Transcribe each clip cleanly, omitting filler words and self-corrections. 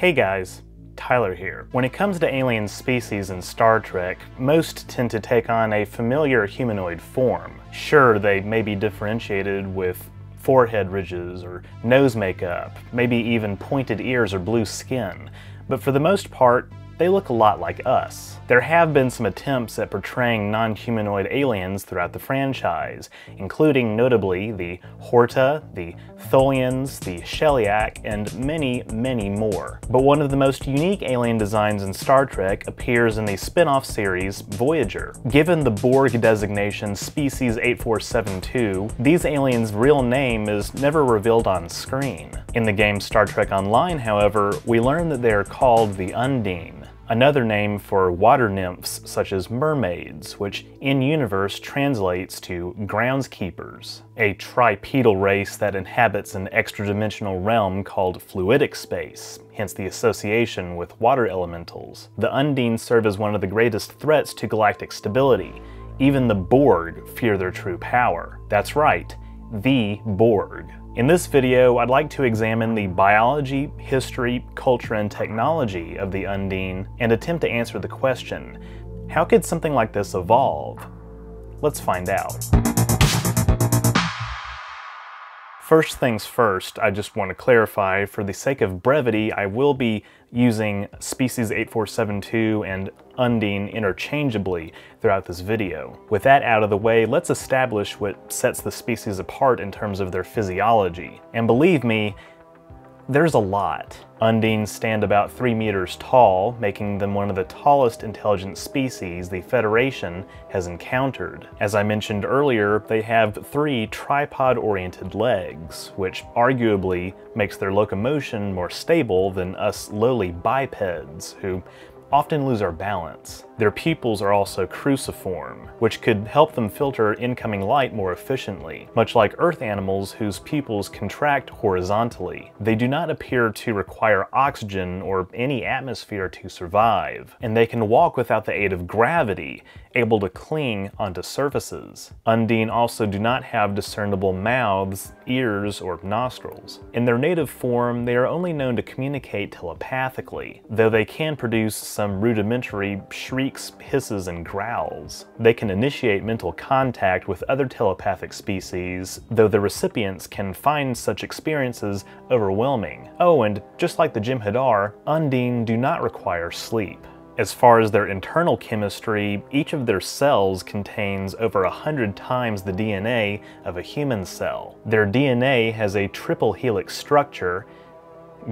Hey guys, Tyler here. When it comes to alien species in Star Trek, most tend to take on a familiar humanoid form. Sure, they may be differentiated with forehead ridges or nose makeup, maybe even pointed ears or blue skin, but for the most part, they look a lot like us. There have been some attempts at portraying non-humanoid aliens throughout the franchise, including notably the Horta, the Tholians, the Sheliak, and many, many more. But one of the most unique alien designs in Star Trek appears in the spin-off series Voyager. Given the Borg designation Species 8472, these aliens' real name is never revealed on screen. In the game Star Trek Online, however, we learn that they are called the Undine, another name for water nymphs such as mermaids, which in-universe translates to groundskeepers, a tripedal race that inhabits an extra-dimensional realm called Fluidic Space, hence the association with water elementals. The Undine serve as one of the greatest threats to galactic stability. Even the Borg fear their true power. That's right, the Borg. In this video, I'd like to examine the biology, history, culture, and technology of the Undine and attempt to answer the question, how could something like this evolve? Let's find out. First things first, I just want to clarify, for the sake of brevity, I will be using Species 8472 and Undine interchangeably throughout this video. With that out of the way, let's establish what sets the species apart in terms of their physiology. And believe me, there's a lot. Undines stand about 3 meters tall, making them one of the tallest intelligent species the Federation has encountered. As I mentioned earlier, they have 3 tripod-oriented legs, which arguably makes their locomotion more stable than us lowly bipeds, who often lose our balance. Their pupils are also cruciform, which could help them filter incoming light more efficiently, much like Earth animals whose pupils contract horizontally. They do not appear to require oxygen or any atmosphere to survive, and they can walk without the aid of gravity, able to cling onto surfaces. Undine also do not have discernible mouths, ears, or nostrils. In their native form, they are only known to communicate telepathically, though they can produce some rudimentary shrieks, hisses, and growls. They can initiate mental contact with other telepathic species, though the recipients can find such experiences overwhelming. Oh, and just like the Jem'Hadar, Undine do not require sleep. As far as their internal chemistry, each of their cells contains over 100 times the DNA of a human cell. Their DNA has a triple helix structure,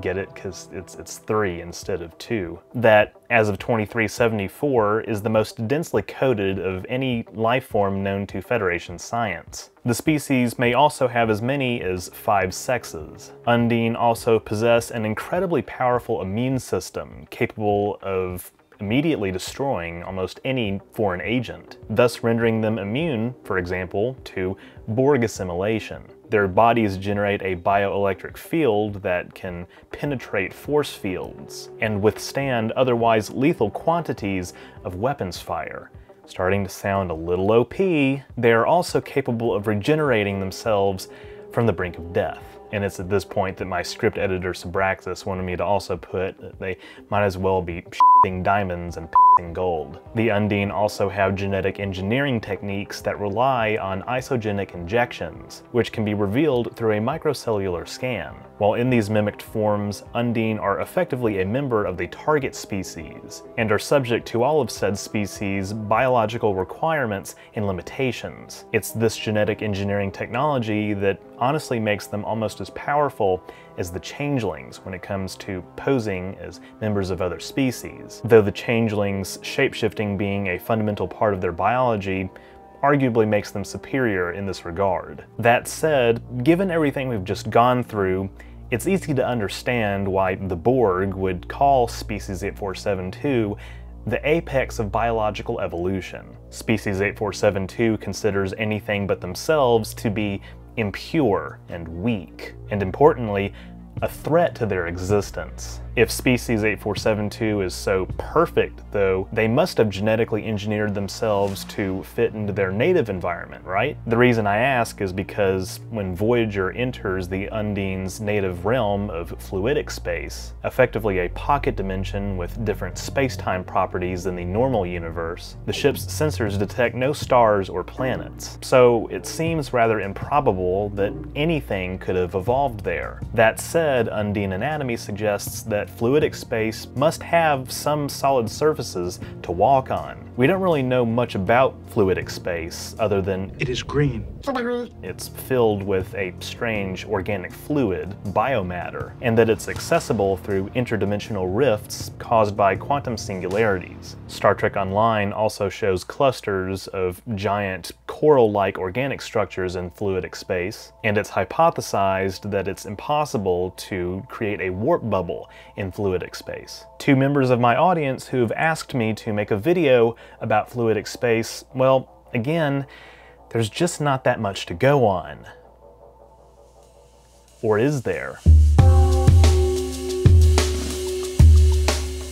get it? Because it's 3 instead of 2. That, as of 2374, is the most densely coated of any life form known to Federation science. The species may also have as many as 5 sexes. Undine also possess an incredibly powerful immune system, capable of immediately destroying almost any foreign agent, thus rendering them immune, for example, to Borg assimilation. Their bodies generate a bioelectric field that can penetrate force fields and withstand otherwise lethal quantities of weapons fire. Starting to sound a little OP, they are also capable of regenerating themselves from the brink of death. And it's at this point that my script editor Subraxas wanted me to also put that they might as well be shitting diamonds and pissing gold. The Undine also have genetic engineering techniques that rely on isogenic injections, which can be revealed through a microcellular scan. While in these mimicked forms, Undine are effectively a member of the target species, and are subject to all of said species' biological requirements and limitations. It's this genetic engineering technology that honestly makes them almost as powerful as the changelings when it comes to posing as members of other species, though the changelings' shapeshifting being a fundamental part of their biology arguably makes them superior in this regard. That said, given everything we've just gone through, it's easy to understand why the Borg would call Species 8472 the apex of biological evolution. Species 8472 considers anything but themselves to be impure and weak, and importantly, a threat to their existence. If species 8472 is so perfect, though, they must have genetically engineered themselves to fit into their native environment, right? The reason I ask is because when Voyager enters the Undine's native realm of fluidic space, effectively a pocket dimension with different space-time properties than the normal universe, the ship's sensors detect no stars or planets. So it seems rather improbable that anything could have evolved there. That said, Undine anatomy suggests that fluidic space must have some solid surfaces to walk on. We don't really know much about fluidic space other than it is green. It's filled with a strange organic fluid, biomatter, and that it's accessible through interdimensional rifts caused by quantum singularities. Star Trek Online also shows clusters of giant coral-like organic structures in fluidic space, and it's hypothesized that it's impossible to create a warp bubble in fluidic space. Two members of my audience who've asked me to make a video about fluidic space, well, again, there's just not that much to go on. Or is there?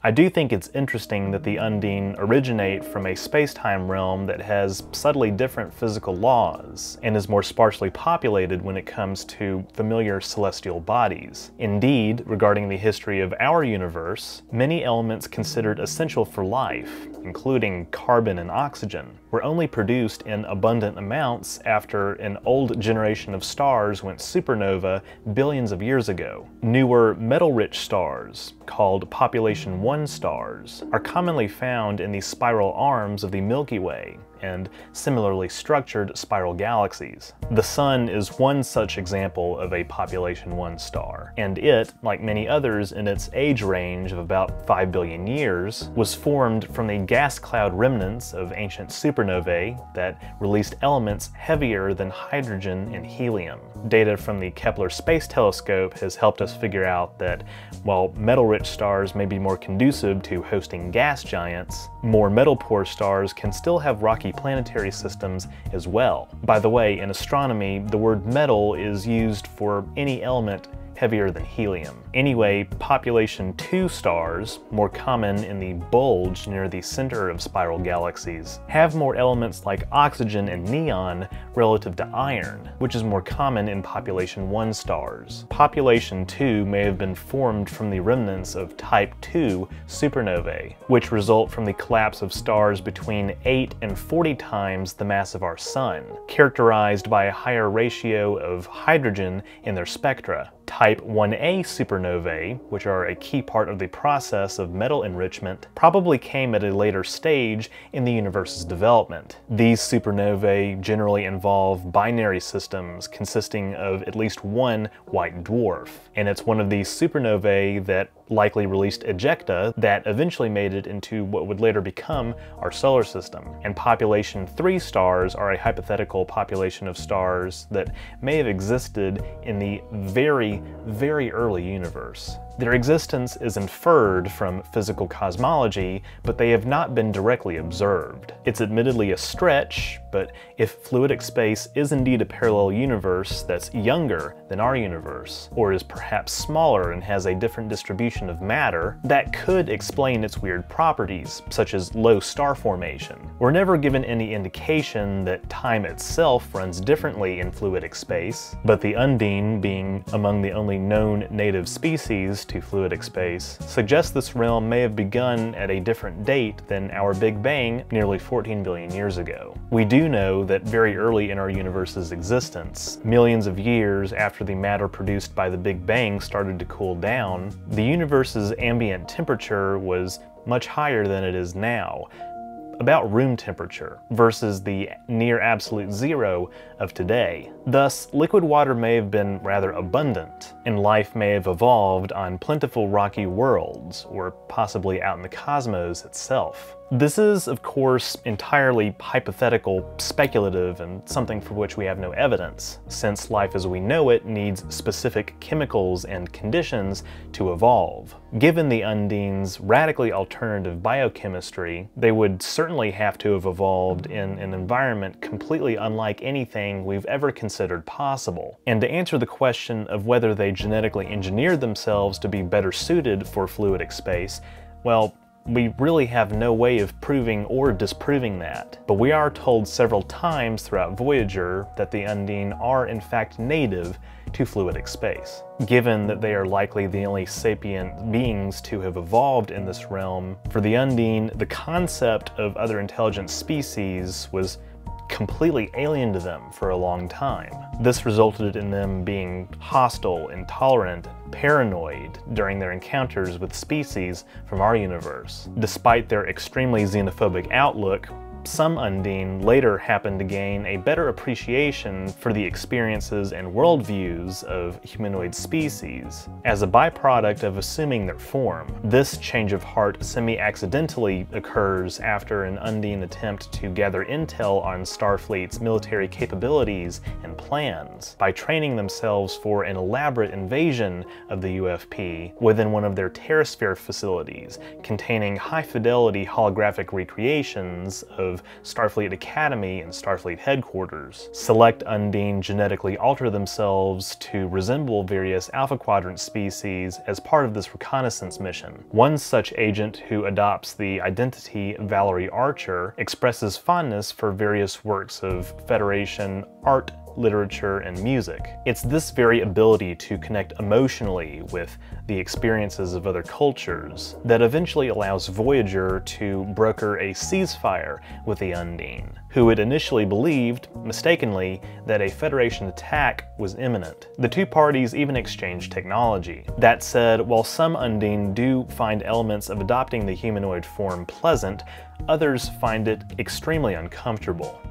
I do think it's interesting that the Undine originate from a space-time realm that has subtly different physical laws, and is more sparsely populated when it comes to familiar celestial bodies. Indeed, regarding the history of our universe, many elements considered essential for life, including carbon and oxygen, were only produced in abundant amounts after an old generation of stars went supernova billions of years ago. Newer metal-rich stars, called population 1 stars, are commonly found in the spiral arms of the Milky Way and similarly structured spiral galaxies. The Sun is one such example of a population 1 star, and it, like many others in its age range of about 5 billion years, was formed from the gas cloud remnants of ancient supernovae that released elements heavier than hydrogen and helium. Data from the Kepler Space Telescope has helped us figure out that while metal-rich stars may be more conducive to hosting gas giants, more metal-poor stars can still have rocky planetary systems as well. By the way, in astronomy, the word metal is used for any element heavier than helium. Anyway, population 2 stars, more common in the bulge near the center of spiral galaxies, have more elements like oxygen and neon relative to iron, which is more common in population 1 stars. Population 2 may have been formed from the remnants of type 2 supernovae, which result from the collapse of stars between 8 and 40 times the mass of our Sun, characterized by a higher ratio of hydrogen in their spectra. Type 1a supernovae, which are a key part of the process of metal enrichment, probably came at a later stage in the universe's development. These supernovae generally involve binary systems consisting of at least one white dwarf, and it's one of these supernovae that likely released ejecta that eventually made it into what would later become our solar system. And population 3 stars are a hypothetical population of stars that may have existed in the very, very early universe. Their existence is inferred from physical cosmology, but they have not been directly observed. It's admittedly a stretch, but if fluidic space is indeed a parallel universe that's younger than our universe, or is perhaps smaller and has a different distribution of matter, that could explain its weird properties, such as low star formation. We're never given any indication that time itself runs differently in fluidic space, but the Undine, being among the only known native species to fluidic space, suggests this realm may have begun at a different date than our Big Bang nearly 14 billion years ago. We do know that very early in our universe's existence, millions of years after the matter produced by the Big Bang started to cool down, the universe's ambient temperature was much higher than it is now, about room temperature, versus the near absolute zero of today. Thus, liquid water may have been rather abundant, and life may have evolved on plentiful rocky worlds, or possibly out in the cosmos itself. This is, of course, entirely hypothetical, speculative, and something for which we have no evidence, since life as we know it needs specific chemicals and conditions to evolve. Given the Undine's radically alternative biochemistry, they would certainly certainly have to have evolved in an environment completely unlike anything we've ever considered possible. And to answer the question of whether they genetically engineered themselves to be better suited for fluidic space, well, we really have no way of proving or disproving that. But we are told several times throughout Voyager that the Undine are in fact native to fluidic space. Given that they are likely the only sapient beings to have evolved in this realm, for the Undine, the concept of other intelligent species was completely alien to them for a long time. This resulted in them being hostile, intolerant, paranoid during their encounters with species from our universe. Despite their extremely xenophobic outlook, some Undine later happened to gain a better appreciation for the experiences and worldviews of humanoid species as a byproduct of assuming their form. This change of heart semi-accidentally occurs after an Undine attempt to gather intel on Starfleet's military capabilities and plans by training themselves for an elaborate invasion of the UFP within one of their Terrasphere facilities, containing high-fidelity holographic recreations of Starfleet Academy and Starfleet headquarters. Select Undine genetically alter themselves to resemble various Alpha Quadrant species as part of this reconnaissance mission. One such agent, who adopts the identity Valerie Archer, expresses fondness for various works of Federation art, literature, and music. It's this very ability to connect emotionally with the experiences of other cultures that eventually allows Voyager to broker a ceasefire with the Undine, who had initially believed, mistakenly, that a Federation attack was imminent. The two parties even exchanged technology. That said, while some Undine do find elements of adopting the humanoid form pleasant, others find it extremely uncomfortable.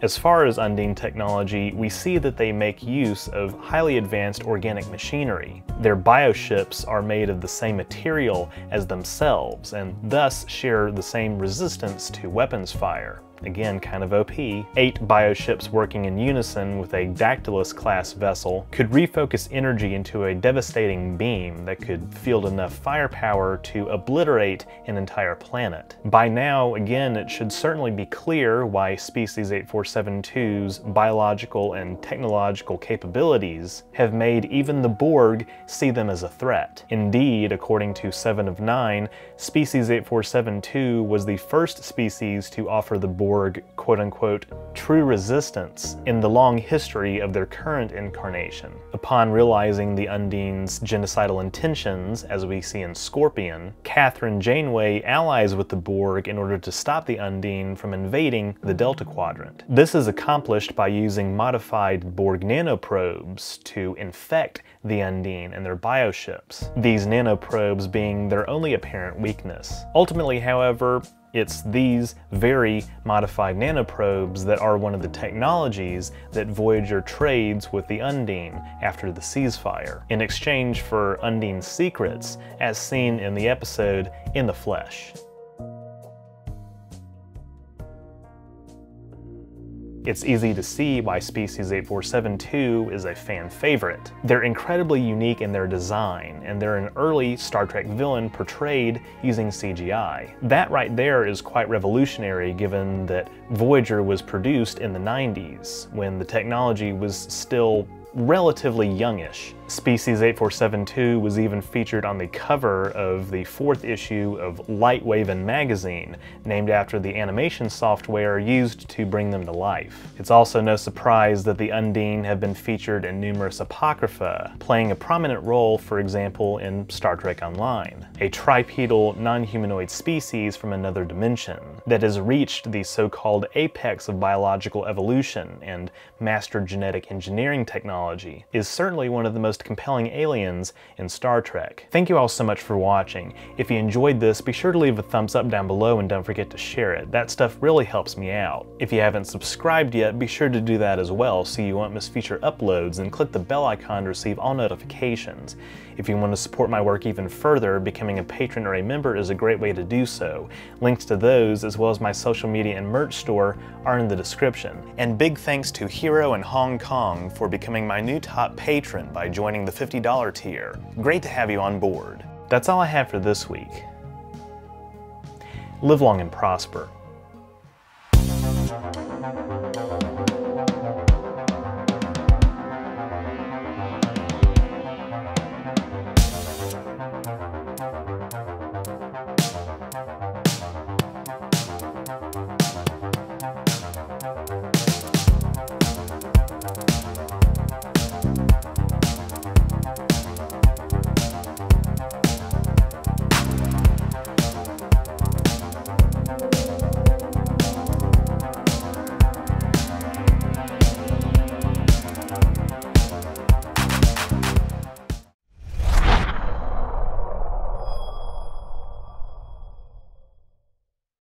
As far as Undine technology, we see that they make use of highly advanced organic machinery. Their bioships are made of the same material as themselves, and thus share the same resistance to weapons fire. Again, kind of OP. 8 bioships working in unison with a Dactylus-class vessel could refocus energy into a devastating beam that could field enough firepower to obliterate an entire planet. By now, again, it should certainly be clear why Species 8472's biological and technological capabilities have made even the Borg see them as a threat. Indeed, according to 7 of 9, Species 8472 was the first species to offer the Borg quote-unquote true resistance in the long history of their current incarnation. Upon realizing the Undine's genocidal intentions, as we see in Scorpion, Catherine Janeway allies with the Borg in order to stop the Undine from invading the Delta Quadrant. This is accomplished by using modified Borg nanoprobes to infect the Undine and their bioships, these nanoprobes being their only apparent weakness. Ultimately, however, it's these very modified nanoprobes that are one of the technologies that Voyager trades with the Undine after the ceasefire, in exchange for Undine's secrets, as seen in the episode In the Flesh. It's easy to see why Species 8472 is a fan favorite. They're incredibly unique in their design, and they're an early Star Trek villain portrayed using CGI. That right there is quite revolutionary, given that Voyager was produced in the 90s, when the technology was still relatively youngish. Species 8472 was even featured on the cover of the 4th issue of Lightwave magazine, named after the animation software used to bring them to life. It's also no surprise that the Undine have been featured in numerous apocrypha, playing a prominent role, for example, in Star Trek Online, a tripedal non-humanoid species from another dimension that has reached the so-called apex of biological evolution and mastered genetic engineering technology, is certainly one of the most compelling aliens in Star Trek. Thank you all so much for watching. If you enjoyed this, be sure to leave a thumbs up down below and don't forget to share it. That stuff really helps me out. If you haven't subscribed yet, be sure to do that as well so you won't miss future uploads, and click the bell icon to receive all notifications. If you want to support my work even further, becoming a patron or a member is a great way to do so. Links to those, as well as my social media and merch store, are in the description. And big thanks to Hero in Hong Kong for becoming my new top patron by joining the $50 tier. Great to have you on board. That's all I have for this week. Live long and prosper.